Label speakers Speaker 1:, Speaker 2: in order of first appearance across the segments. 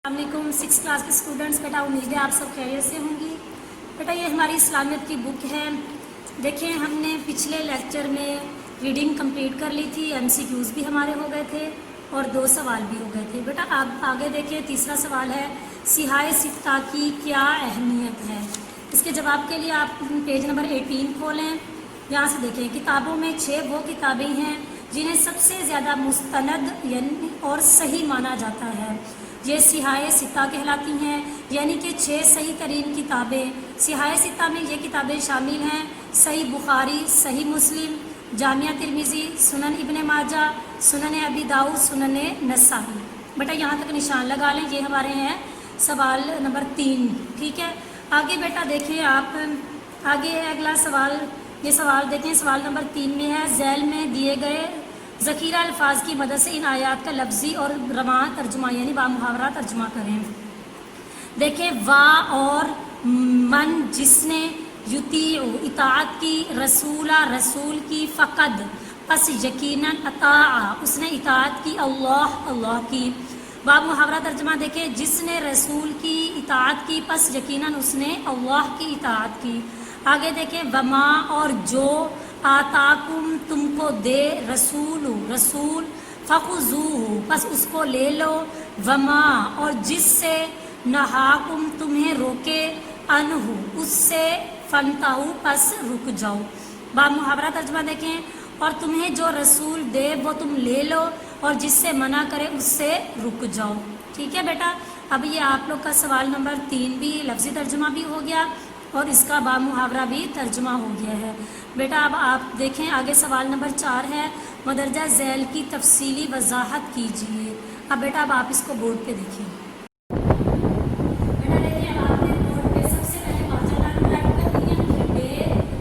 Speaker 1: السلام علیکم 6 کلاس کے اسٹوڈنٹس. بیٹا امید ہے آپ سب خیریت سے ہوں گی. بیٹا یہ ہماری اسلامیت کی بک ہے. دیکھیں ہم نے پچھلے لیکچر میں ریڈنگ کمپلیٹ کر لی تھی, ایم سی کیوز بھی ہمارے ہو گئے تھے اور 2 سوال بھی ہو گئے تھے. بیٹا آپ آگے دیکھیں, تیسرا سوال ہے سیاہ ستہ کی کیا اہمیت ہے. اس کے جواب کے لیے آپ پیج نمبر 18 کھولیں. یہاں سے دیکھیں کتابوں میں 6 وہ کتابیں ہیں جنہیں سب سے زیادہ مستند یعنی اور صحیح مانا جاتا ہے. یہ سیاہ ستہ کہلاتی ہیں, یعنی کہ 6 صحیح ترین کتابیں. سیاہ ستہ میں یہ کتابیں شامل ہیں: صحیح بخاری, صحیح مسلم, جامعہ ترمذی, سنن ابن ماجہ, سنن ابی داؤد, سنن نسائی. بیٹا یہاں تک نشان لگا لیں. یہ ہمارے ہیں سوال نمبر 3. ٹھیک ہے, آگے بیٹا دیکھیں آپ, آگے ہے اگلا سوال. یہ سوال دیکھیں, سوال نمبر 3 میں ہے ذیل میں دیے گئے ذخیرہ الفاظ کی مدد سے ان آیات کا لفظی اور رواں ترجمہ یعنی بامحاورہ ترجمہ کریں. دیکھیں وا اور من جس نے یطیع اطاعت کی, رسولہ رسول کی, فقد پس یقیناً اطاع اس نے اطاعت کی, اللہ اللہ کی. بامحاورہ ترجمہ دیکھیں جس نے رسول کی اطاعت کی پس یقیناً اس نے اللہ کی اطاعت کی. آگے دیکھیں وما اور جو آتاکم تم کو دے رسول رسول فخذوہ پس اس کو لے لو, وما اور جس سے نہاکم تمہیں روکے انہ اس سے فانتہو پس رک جاؤ. بامحاورہ ترجمہ دیکھیں اور تمہیں جو رسول دے وہ تم لے لو اور جس سے منع کرے اس سے رک جاؤ. ٹھیک ہے بیٹا, اب یہ آپ لوگ کا سوال نمبر 3 بھی لفظی ترجمہ بھی ہو گیا اور اس کا بامحاورہ بھی ترجمہ ہو گیا ہے. بیٹا اب آپ دیکھیں آگے سوال نمبر 4 ہے مندرجہ ذیل کی تفصیلی وضاحت کیجیے. اب بیٹا اب آپ اس کو بورڈ پہ دیکھیں. بیٹا دیکھیں آپ نے بورڈ پہ سب سے پہلے واجبات رائٹ کر لی ہیں, پھر ڈے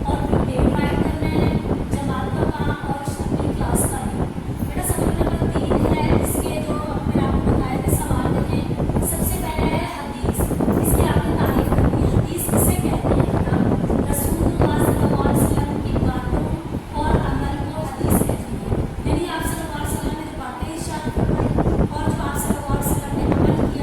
Speaker 1: اور پھر ڈیٹ رائٹ کرنا ہے, جماعت کا کام اور اپنی کلاس کا ہے. بیٹا سوال نمبر 3 ہے, اس کے جو میں نے آپ کو بتایا تھے سوال دیکھیں. سب سے پہلے ہے حدیث, اس کی آپ نے تعریف کرنی ہے. حدیث کسے کہتے ہیں بیٹا؟ رسول اللہ صلی اللہ علیہ وسلم کی باتوں اور عمل کو حدیث کہتے ہیں. یعنی آپ صلی اللہ علیہ وسلم نے جو باتیں ارشاد فرمائی اور جو آپ صلی اللہ علیہ وسلم نے عمل کیا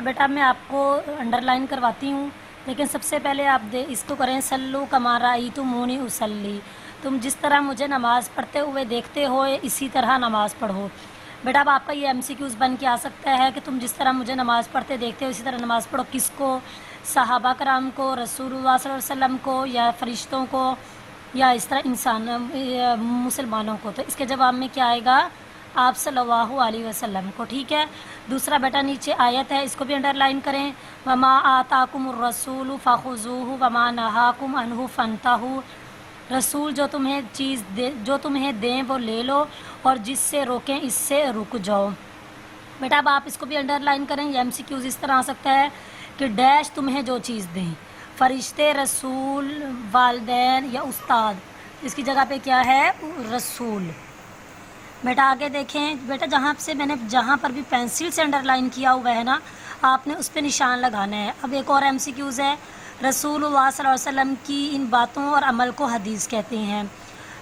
Speaker 1: بیٹا میں آپ کو انڈر لائن کرواتی ہوں، لیکن سب سے پہلے آپ اس کو کریں سلو کما رأیتمونی اصلی، تم جس طرح مجھے نماز پڑھتے ہوئے دیکھتے ہو اسی طرح نماز پڑھو۔ بیٹا اب آپ کا یہ MCQs بن کے آ سکتا ہے کہ تم جس طرح مجھے نماز پڑھتے دیکھتے ہو اسی طرح نماز پڑھو۔ کس کو؟ صحابہ کرام کو، رسول اللہ صلی اللہ علیہ وسلم کو، یا فرشتوں کو، یا اس طرح مسلمانوں کو؟ تو اس کے جواب میں کیا آئے گا؟ آپ صلی اللہ علیہ وسلم کو، ٹھیک ہے۔ دوسرا بیٹا نیچے آیت ہے، اس کو بھی انڈر لائن کریں، وما آتاکم الرسول فخذوہ وما نہاکم عنہ فانتہوا، رسول جو تمہیں دیں وہ لے لو اور جس سے روکیں اس سے رک جاؤ۔ بیٹا اب آپ اس کو بھی انڈر لائن کریں، یہ MCQs اس طرح آ سکتا ہے کہ ڈیش تمہیں جو چیز دیں، فرشتے، رسول، والدین یا استاد، اس کی جگہ پہ کیا ہے؟ رسول۔ بیٹا آگے دیکھیں، بیٹا جہاں پر بھی پینسل سے انڈر لائن کیا ہوا ہے نا، آپ نے اس پہ نشان لگانا ہے۔ اب ایک اور MCQs ہے، رسول اللہ صلی اللہ علیہ وسلم کی ان باتوں اور عمل کو حدیث کہتے ہیں۔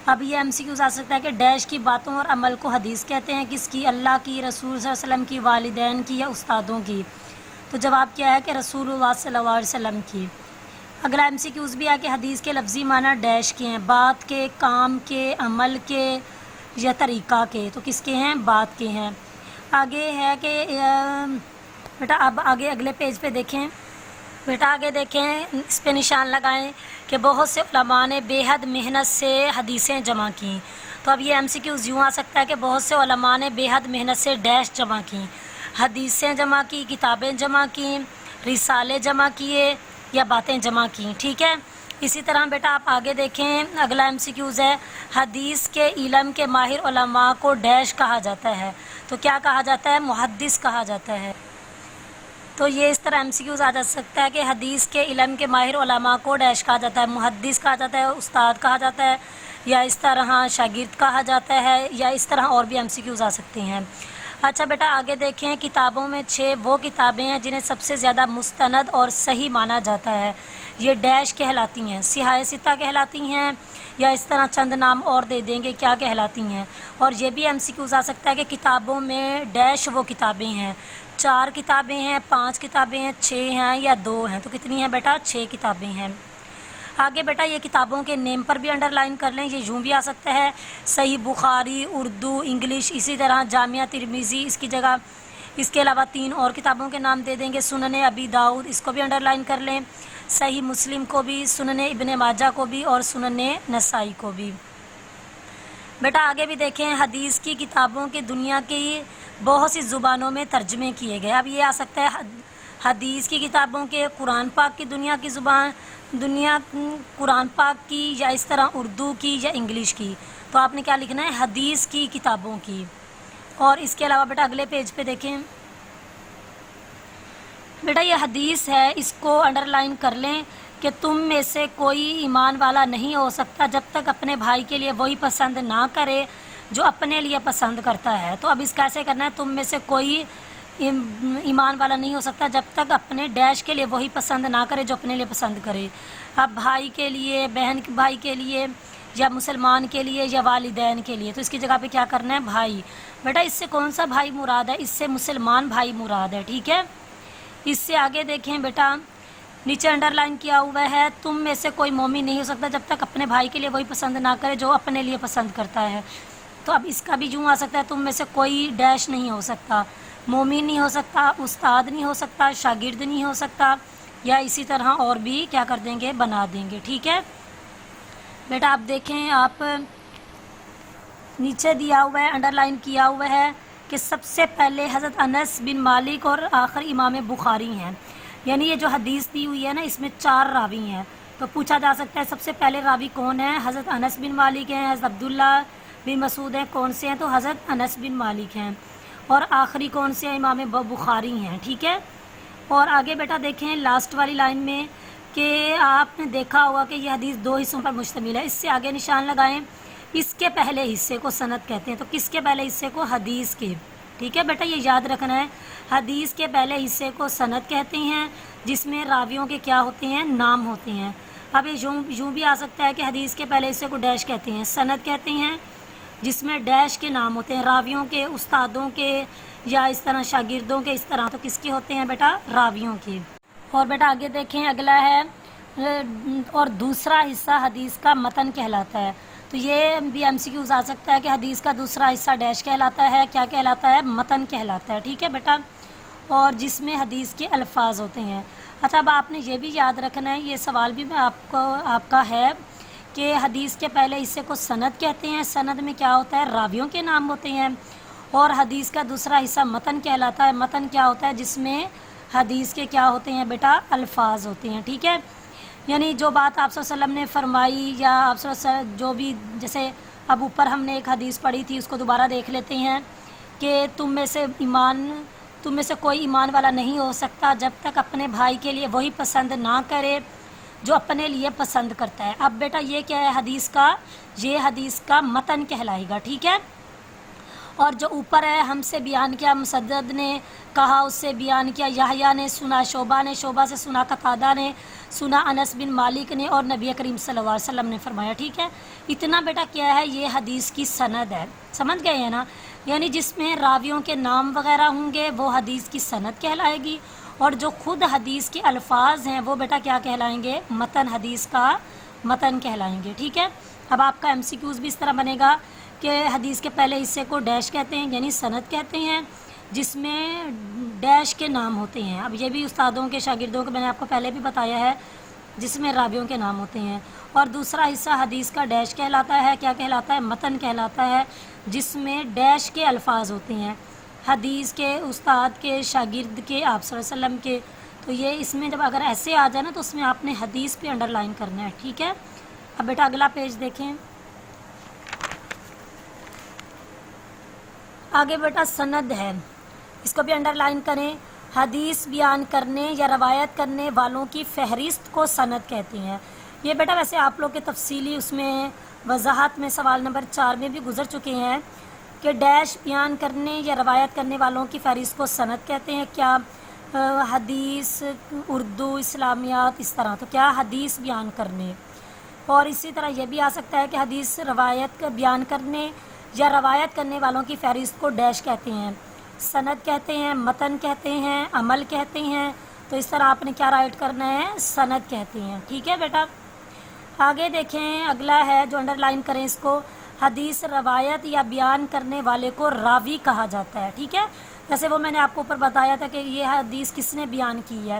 Speaker 1: اب یہ MCQs آ سکتا ہے کہ ڈیش کی باتوں اور عمل کو حدیث کہتے ہیں، کس کی؟ اللہ کی، رسول صلی اللہ علیہ وسلم کی، والدین کی یا استادوں کی؟ تو جواب کیا ہے کہ رسول اللہ صلی اللہ علیہ وسلم کی۔ اگلا MCQs بھی ہے کہ حدیث کے لفظی معنی ڈیش کے ہیں، بات کے، کام کے، عمل کے یا طریقہ کے؟ تو کس کے ہیں؟ بات کے ہیں۔ آگے ہے کہ بیٹا اب آگے اگلے پیج پہ دیکھیں، بیٹا آگے دیکھیں، اس پہ نشان لگائیں کہ بہت سے علماء نے بے حد محنت سے حدیثیں جمع کیں۔ تو اب یہ MCQs یوں آ سکتا ہے کہ بہت سے علماء نے بے حد محنت سے ڈیش جمع کیں، حدیثیں جمع کی، کتابیں جمع کیں، رسالے جمع کیے یا باتیں جمع کیں، ٹھیک ہے۔ اسی طرح بیٹا آپ آگے دیکھیں، اگلا MCQs ہے، حدیث کے علم کے ماہر علماء کو ڈیش کہا جاتا ہے۔ تو کیا کہا جاتا ہے؟ محدث کہا جاتا ہے۔ تو یہ اس طرح MCQs آ جا سکتا ہے کہ حدیث کے علم کے ماہر علماء کو ڈیش کہا جاتا ہے، محدث کہا جاتا ہے، استاد کہا جاتا ہے، یا اس طرح شاگرد کہا جاتا ہے، یا اس طرح اور بھی MCQs آ سکتے ہیں۔ اچھا بیٹا آگے دیکھیں، کتابوں میں 6 وہ کتابیں ہیں جنہیں سب سے زیادہ مستند اور صحیح مانا جاتا ہے، یہ ڈیش کہلاتی ہیں، سیاہ ستہ کہلاتی ہیں، یا اس طرح چند نام اور دے دیں گے کیا کہلاتی ہیں۔ اور یہ بھی MCQs آ سکتا ہے کہ کتابوں میں ڈیش وہ کتابیں ہیں، 4 کتابیں ہیں، 5 کتابیں ہیں، 6 ہیں یا 2 ہیں؟ تو کتنی ہیں بیٹا؟ 6 کتابیں ہیں۔ آگے بیٹا یہ کتابوں کے نیم پر بھی انڈر لائن کر لیں، یہ یوں بھی آ سکتا ہے، صحیح بخاری، اردو، انگلش، اسی طرح جامعہ ترمذی، اس کی جگہ اس کے علاوہ 3 اور کتابوں کے نام دے دیں گے، سنن ابی داؤد، اس کو بھی انڈر لائن کر لیں، صحیح مسلم کو بھی، سنن ابن ماجہ کو بھی، اور سنن نسائی کو بھی۔ بیٹا آگے بھی دیکھیں، حدیث کی کتابوں کے دنیا کی بہت سی زبانوں میں ترجمے کیے گئے۔ اب یہ آ سکتا ہے حدیث کی کتابوں کے قرآن پاک کی دنیا قرآن پاک کی، یا اس طرح اردو کی یا انگلش کی؟ تو آپ نے کیا لکھنا ہے؟ حدیث کی کتابوں کی۔ اور اس کے علاوہ بیٹا اگلے پیج پہ دیکھیں، بیٹا یہ حدیث ہے، اس کو انڈر لائن کر لیں کہ تم میں سے کوئی ایمان والا نہیں ہو سکتا جب تک اپنے بھائی کے لیے وہی پسند نہ کرے جو اپنے لیے پسند کرتا ہے۔ تو اب اس کیسے کرنا ہے؟ تم میں سے کوئی ایمان والا نہیں ہو سکتا جب تک اپنے ڈیش کے لیے وہی پسند نہ کرے جو اپنے لیے پسند کرے۔ اب بھائی کے لیے، بہن بھائی کے لیے، یا مسلمان کے لیے، یا والدین کے لیے؟ تو اس کی جگہ پہ کیا کرنا ہے؟ بھائی۔ بیٹا اس سے کون سا بھائی مراد ہے؟ اس سے مسلمان بھائی مراد ہے، ٹھیک ہے۔ اس سے آگے دیکھیں بیٹا، نیچے انڈر لائن کیا ہوا ہے، تم میں سے کوئی مومن نہیں ہو سکتا جب تک اپنے بھائی کے لیے وہی پسند نہ کرے جو اپنے لیے پسند کرتا ہے۔ تو اب اس کا بھی یوں آ سکتا ہے، تم میں سے کوئی ڈیش نہیں ہو سکتا، مومن نہیں ہو سکتا، استاد نہیں ہو سکتا، شاگرد نہیں ہو سکتا، یا اسی طرح اور بھی کیا کر دیں گے؟ بنا دیں گے، ٹھیک ہے۔ بیٹا آپ دیکھیں، آپ نیچے دیا ہوا ہے، انڈر لائن کیا ہوا ہے کہ سب سے پہلے حضرت انس بن مالک اور آخر امام بخاری ہیں، یعنی یہ جو حدیث دی ہوئی ہے نا، اس میں 4 راوی ہیں۔ تو پوچھا جا سکتا ہے سب سے پہلے راوی کون ہے؟ حضرت انس بن مالک ہیں، حضرت عبداللہ بن مسعود ہیں، کون سے ہیں؟ تو حضرت انس بن مالک ہیں۔ اور آخری کون سے ہیں؟ امام بخاری ہیں، ٹھیک ہے۔ اور آگے بیٹا دیکھیں لاسٹ والی لائن میں کہ آپ نے دیکھا ہوگا کہ یہ حدیث 2 حصوں پر مشتمل ہے، اس سے آگے نشان لگائیں، اس کے پہلے حصے کو سند کہتے ہیں۔ تو کس کے پہلے حصے کو؟ حدیث کے، ٹھیک ہے بیٹا، یہ یاد رکھنا ہے، حدیث کے پہلے حصے کو سند کہتے ہیں، جس میں راویوں کے کیا ہوتے ہیں؟ نام ہوتے ہیں۔ اب یہ یوں بھی آ سکتا ہے کہ حدیث کے پہلے حصے کو ڈیش کہتے ہیں، سند کہتے ہیں، جس میں ڈیش کے نام ہوتے ہیں، راویوں کے، استادوں کے یا اس طرح شاگردوں کے، اس طرح تو کس کے ہوتے ہیں بیٹا؟ راویوں کے۔ اور بیٹا آگے دیکھیں، اگلا ہے اور دوسرا حصہ حدیث کا متن کہلاتا ہے۔ تو یہ بھی ایم سی کیوز آ سکتا ہے کہ حدیث کا دوسرا حصہ ڈیش کہلاتا ہے، کیا کہلاتا ہے؟ متن کہلاتا ہے، ٹھیک ہے بیٹا، اور جس میں حدیث کے الفاظ ہوتے ہیں۔ اچھا، اب آپ نے یہ بھی یاد رکھنا ہے، یہ سوال بھی میں آپ کا ہے کہ حدیث کے پہلے حصے کو سند کہتے ہیں، سند میں کیا ہوتا ہے؟ راویوں کے نام ہوتے ہیں، اور حدیث کا دوسرا حصہ متن کہلاتا ہے، متن کیا ہوتا ہے؟ جس میں حدیث کے کیا ہوتے ہیں بیٹا؟ الفاظ ہوتے ہیں، ٹھیک ہے۔ یعنی جو بات آپ صلی اللہ علیہ وسلم نے فرمائی، یا آپ صلی اللہ علیہ وسلم جو بھی، جیسے اب اوپر ہم نے ایک حدیث پڑھی تھی، اس کو دوبارہ دیکھ لیتے ہیں کہ تم میں سے کوئی ایمان والا نہیں ہو سکتا جب تک اپنے بھائی کے لیے وہی پسند نہ کرے جو اپنے لیے پسند کرتا ہے۔ اب بیٹا یہ کیا ہے حدیث کا؟ یہ حدیث کا متن کہلائے گا، ٹھیک ہے۔ اور جو اوپر ہے، ہم سے بیان کیا مسدد نے، کہا اس سے بیان کیا یحییٰ نے، سنا شعبہ نے، شعبہ سے سنا قتادہ نے، سنا انس بن مالک نے، اور نبی کریم صلی اللہ علیہ وسلم نے فرمایا، ٹھیک ہے۔ اتنا بیٹا کیا ہے؟ یہ حدیث کی سند ہے، سمجھ گئے ہیں نا؟ یعنی جس میں راویوں کے نام وغیرہ ہوں گے وہ حدیث کی سند کہلائے گی، اور جو خود حدیث کے الفاظ ہیں وہ بیٹا کیا کہلائیں گے؟ متن، حدیث کا متن کہلائیں گے، ٹھیک ہے۔ اب آپ کا ایم سی کیوز بھی اس طرح بنے گا کہ حدیث کے پہلے حصے کو ڈیش کہتے ہیں، یعنی سند کہتے ہیں، جس میں ڈیش کے نام ہوتے ہیں۔ اب یہ بھی استادوں کے، شاگردوں کے، میں نے آپ کو پہلے بھی بتایا ہے، جس میں راویوں کے نام ہوتے ہیں۔ اور دوسرا حصہ حدیث کا ڈیش کہلاتا ہے، کیا کہلاتا ہے؟ متن کہلاتا ہے، جس میں ڈیش کے الفاظ ہوتے ہیں، حدیث کے، استاد کے، شاگرد کے، آپ صلی اللہ علیہ وسلم کے۔ تو یہ اس میں جب اگر ایسے آ جائے نا تو اس میں آپ نے حدیث پہ انڈر لائن کرنا ہے، ٹھیک ہے۔ اب بیٹا اگلا پیج دیکھیں، آگے بیٹا سند ہے، اس کو بھی انڈر لائن کریں۔ حدیث بیان کرنے یا روایت کرنے والوں کی فہرست کو سند کہتے ہیں۔ یہ بیٹا ویسے آپ لوگ کے تفصیلی اس میں وضاحت میں سوال نمبر 4 میں بھی گزر چکے ہیں کہ ڈیش بیان کرنے یا روایت کرنے والوں کی فہرست کو سند کہتے ہیں، کیا حدیث، اردو، اسلامیات، اس طرح، تو کیا حدیث بیان کرنے۔ اور اسی طرح یہ بھی آ سکتا ہے کہ حدیث روایت بیان کرنے یا روایت کرنے والوں کی فہرست کو ڈیش کہتے ہیں، سند کہتے ہیں، متن کہتے ہیں، عمل کہتے ہیں۔ تو اس طرح آپ نے کیا رائٹ کرنا ہے؟ سند کہتے ہیں، ٹھیک ہے بیٹا۔ آگے دیکھیں، اگلا ہے جو انڈر لائن کریں اس کو، حدیث روایت یا بیان کرنے والے کو راوی کہا جاتا ہے، ٹھیک ہے۔ جیسے وہ میں نے آپ کو اوپر بتایا تھا کہ یہ حدیث کس نے بیان کی ہے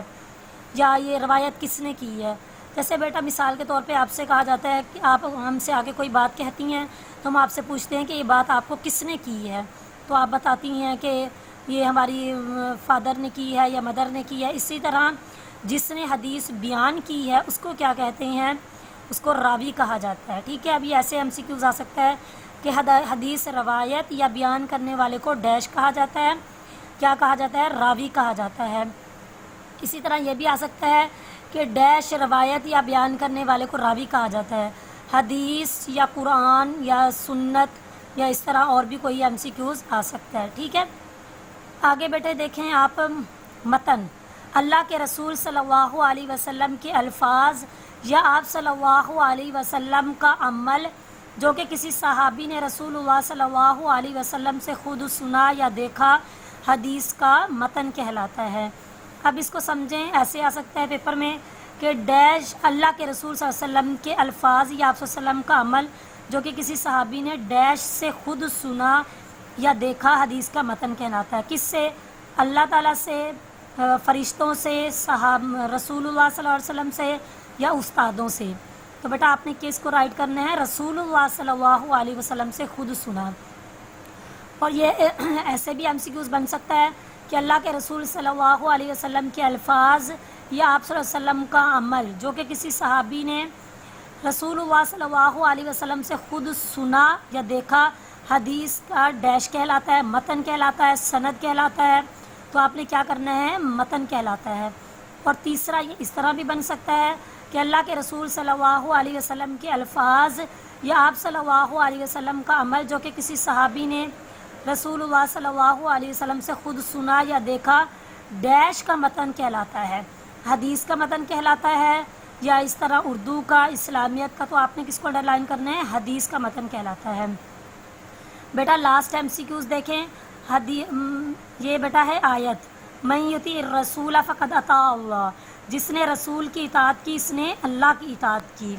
Speaker 1: یا یہ روایت کس نے کی ہے۔ جیسے بیٹا مثال کے طور پہ آپ سے کہا جاتا ہے کہ آپ ہم سے آگے کوئی بات کہتی ہیں تو ہم آپ سے پوچھتے ہیں کہ یہ بات آپ کو کس نے کی ہے، تو آپ بتاتی ہیں کہ یہ ہماری فادر نے کی ہے یا مدر نے کی ہے۔ اسی طرح جس نے حدیث بیان کی ہے اس کو کیا کہتے ہیں؟ اس کو راوی کہا جاتا ہے، ٹھیک ہے۔ ابھی ایسے ایم سی کیوز آ سکتا ہے کہ حدیث روایت یا بیان کرنے والے کو ڈیش کہا جاتا ہے، کیا کہا جاتا ہے؟ راوی کہا جاتا ہے۔ اسی طرح یہ بھی آ سکتا ہے کہ ڈیش روایت یا بیان کرنے والے کو راوی کہا جاتا ہے، حدیث یا قرآن یا سنت، یا اس طرح اور بھی کوئی ایم سی کیوز آ سکتا ہے، ٹھیک ہے۔ آگے بیٹے دیکھیں آپ، متن، اللہ کے رسول صلی اللہ علیہ وسلم کے الفاظ یا آپ صلی اللہ علیہ وسلم کا عمل جو کہ کسی صحابی نے رسول اللہ صلی اللہ علیہ وسلم سے خود سنا یا دیکھا، حدیث کا متن کہلاتا ہے۔ اب اس کو سمجھیں، ایسے آ سکتا ہے پیپر میں کہ ڈیش اللہ کے رسول صلی اللہ علیہ وسلم کے الفاظ یا آپ صلی اللہ علیہ وسلم کا عمل جو کہ کسی صحابی نے ڈیش سے خود سنا یا دیکھا، حدیث کا متن کہلاتا ہے۔ کس سے؟ اللہ تعالیٰ سے، فرشتوں سے، رسول اللہ صلی اللہ علیہ وسلم سے، یا استادوں سے۔ تو بیٹا آپ نے کس کو رائٹ کرنا ہے؟ رسول اللہ صلی اللہ علیہ وسلم سے خود سنا۔ اور یہ ایسے بھی ایم سی کیوز بن سکتا ہے کہ اللہ کے رسول صلی اللہ علیہ وسلم کے الفاظ یا آپ صلی اللہ علیہ وسلم کا عمل جو کہ کسی صحابی نے رسول اللہ صلی اللہ علیہ وسلم سے خود سنا یا دیکھا، حدیث کا ڈیش کہلاتا ہے، متن کہلاتا ہے، سند کہلاتا ہے۔ تو آپ نے کیا کرنا ہے؟ متن کہلاتا ہے۔ اور تیسرا یہ اس طرح بھی بن سکتا ہے کہ اللہ کے رسول صلی اللہ علیہ وسلم کے الفاظ یا آپ صلی اللہ علیہ وسلم کا عمل جو کہ کسی صحابی نے رسول اللہ صلی اللہ علیہ وسلم سے خود سنا یا دیکھا، ڈیش کا متن کہلاتا ہے، حدیث کا متن کہلاتا ہے، یا اس طرح اردو کا، اسلامیت کا، تو آپ نے کس کو انڈر لائن کرنا ہے؟ حدیث کا متن کہلاتا ہے۔ بیٹا لاسٹ MCQs دیکھیں. یہ بیٹا ہے آیت من یطیع الرسول فقد اطاع اللہ، جس نے رسول کی اطاعت کی اس نے اللہ کی اطاعت کی.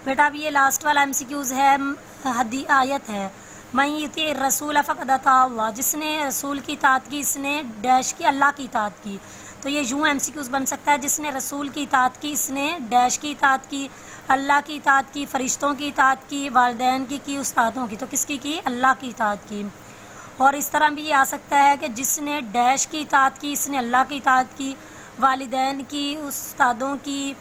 Speaker 1: بیٹا اب یہ لاسٹ والا MCQs ہے، آیت ہے من یطیع الرسول فقد اطاع اللہ، جس نے رسول کی اطاعت کی اس نے ڈیش کی اللہ کی اطاعت کی. تو یہ یوں MCQs بن سکتا ہے، جس نے رسول کی اطاعت کی اس نے ڈیش کی اطاعت کی، اللہ کی اطاعت کی، فرشتوں کی اطاعت کی، والدین کی، استادوں کی. تو کس کی اللہ کی اطاعت کی. اور اس طرح بھی یہ آ سکتا ہے کہ جس نے ڈیش کی اطاعت کی اس نے اللہ کی اطاعت کی، والدین کی، استادوں کی،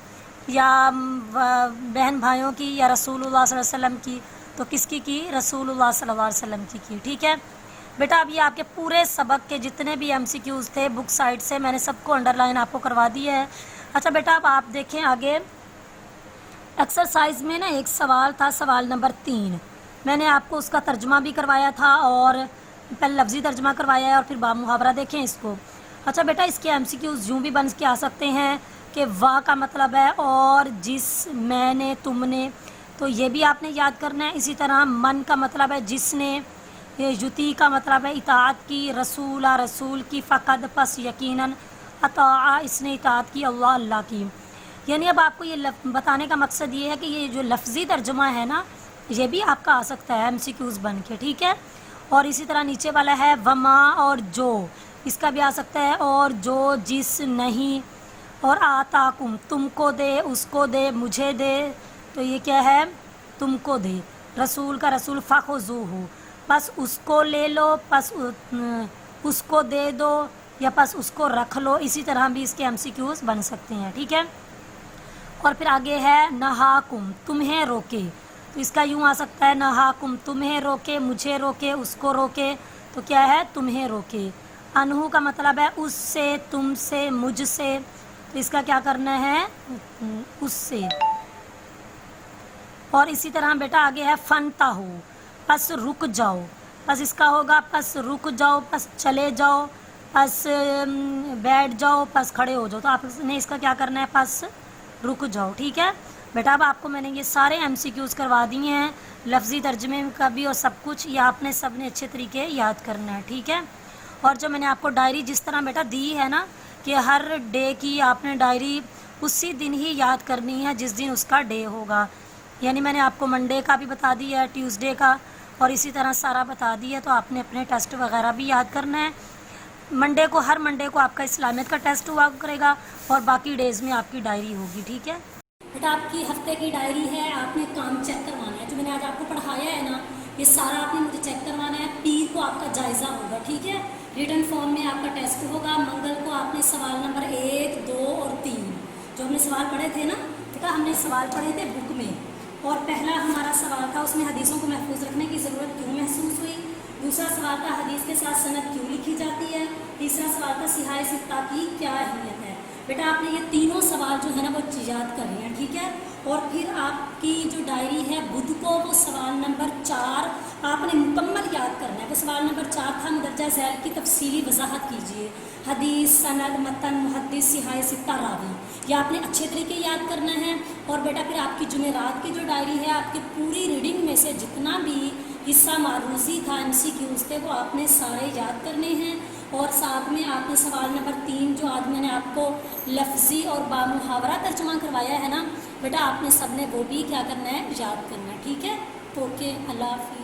Speaker 1: یا بہن بھائیوں کی، یا رسول اللہ صلی اللہ علیہ وسلم کی. تو کس کی رسول اللہ صلی اللہ علیہ وسلم کی. ٹھیک ہے بیٹا. اب یہ آپ کے پورے سبق کے جتنے بھی MCQs تھے بک سائٹ سے میں نے سب کو انڈر لائن آپ کو کروا دی ہے. اچھا بیٹا اب آپ دیکھیں آگے ایکسرسائز میں نا ایک سوال تھا، سوال نمبر 3. میں نے آپ کو اس کا ترجمہ بھی کروایا تھا، اور پہلے لفظی ترجمہ کروایا ہے اور پھر با محاورہ دیکھیں اس کو. اچھا بیٹا اس کے MCQs یوں بھی بن کے آ سکتے ہیں کہ وا کا مطلب ہے اور، جس، میں نے، تم نے، تو یہ بھی آپ نے یاد کرنا ہے. اسی طرح من کا مطلب ہے جس نے، یطیع کا مطلب ہے اطاعت کی، رسول کی، فقد پس یقیناً، اطاع اس نے اطاعت کی، اللہ اللہ کی. یعنی اب آپ کو یہ بتانے کا مقصد یہ ہے کہ یہ جو لفظی ترجمہ ہے نا یہ بھی آپ کا آ سکتا ہے MCQs بن کے. ٹھیک ہے. اور اسی طرح نیچے والا ہے وما اور جو، اس کا بھی آ سکتا ہے، اور جو، جس، نہیں، اور آتاکم تم کو دے، اس کو دے، مجھے دے. تو یہ کیا ہے تم کو دے. رسول کا رسول فخذوہ، پس اس کو لے لو، پس اس کو دے دو، یا پس اس کو رکھ لو. اسی طرح بھی اس کے MCQs بن سکتے ہیں. ٹھیک ہے. اور پھر آگے ہے نہاکم تمہیں روکے. تو اس کا یوں آ سکتا ہے نہاکم تمہیں روکے، مجھے روکے، اس کو روکے. تو کیا ہے تمہیں روکے. انہو کا مطلب ہے اس سے، تم سے، مجھ سے. تو اس کا کیا کرنا ہے اس سے. اور اسی طرح بیٹا آگے ہے فنتہو پس رک جاؤ. پس اس کا ہوگا پس رک جاؤ، پس چلے جاؤ، پس بیٹھ جاؤ، پس کھڑے ہو جاؤ. تو آپ نے اس کا کیا کرنا ہے پس رک جاؤ. ٹھیک ہے بیٹا. اب آپ کو میں نے یہ سارے MCQs کروا دیے ہیں، لفظی ترجمے کا بھی اور سب کچھ. یہ آپ نے سب نے اچھے طریقے یاد کرنا ہے. ٹھیک ہے. اور جو میں نے آپ کو ڈائری جس طرح بیٹا دی ہے نا کہ ہر ڈے کی آپ نے ڈائری اسی دن ہی یاد کرنی ہے جس دن اس کا ڈے ہوگا. یعنی میں نے آپ کو منڈے کا بھی بتا دیا ہے، ٹیوزڈے کا، اور اسی طرح سارا بتا دیا. تو آپ نے اپنے ٹیسٹ وغیرہ بھی یاد کرنا ہے. منڈے کو، ہر منڈے کو آپ کا اسلامیت کا ٹیسٹ ہوا کرے گا، اور باقی ڈیز میں آپ کی ڈائری ہوگی. ٹھیک ہے بیٹا. آپ کی ہفتے کی ڈائری ہے، آپ نے کام چیک کروانا ہے. جو میں نے آج آپ کو پڑھایا ہے نا یہ سارا آپ نے مجھے چیک کروانا ہے. پیر کو آپ کا جائزہ ہوگا. ٹھیک ہے. ریٹن فارم میں آپ کا ٹیسٹ ہوگا. منگل کو آپ نے سوال نمبر 1، 2 اور 3 جو ہم نے سوال پڑھے تھے نا بیٹا، ہم نے سوال پڑھے تھے بک میں. اور پہلا ہمارا سوال تھا اس میں حدیثوں کو محفوظ رکھنے کی ضرورت کیوں محسوس ہوئی. دوسرا سوال تھا حدیث کے ساتھ سند کیوں لکھی جاتی ہے. تیسرا سوال تھا صحاح ستہ کی کیا اہمیت ہے. بیٹا آپ نے یہ تینوں سوال جو ہے نا وہ یاد کرنے ہیں. ٹھیک ہے. اور پھر آپ کی جو ڈائری ہے بدھ کو وہ سوال نمبر 4 آپ نے مکمل یاد کرنا ہے. وہ سوال نمبر 4 تھا مدرجہ ذیل کی تفصیلی وضاحت کیجیے. حدیث، سند، متن، محدث، صحاح ستہ، راوی. یہ آپ نے اچھے طریقے یاد کرنا ہے. اور بیٹا پھر آپ کی جمعرات کی جو ڈائری ہے آپ کی پوری ریڈنگ میں سے جتنا بھی حصہ معروضی تھا MCQs تھے وہ آپ نے سارے یاد کرنے ہیں. اور ساتھ میں آپ نے سوال نمبر 3 جو آج میں نے آپ کو لفظی اور با محاورہ ترجمہ کروایا ہے نا بیٹا، آپ نے سب نے وہ بھی کیا کرنا ہے یاد کرنا ہے. ٹھیک ہے. اوکے. اللہ حافظ.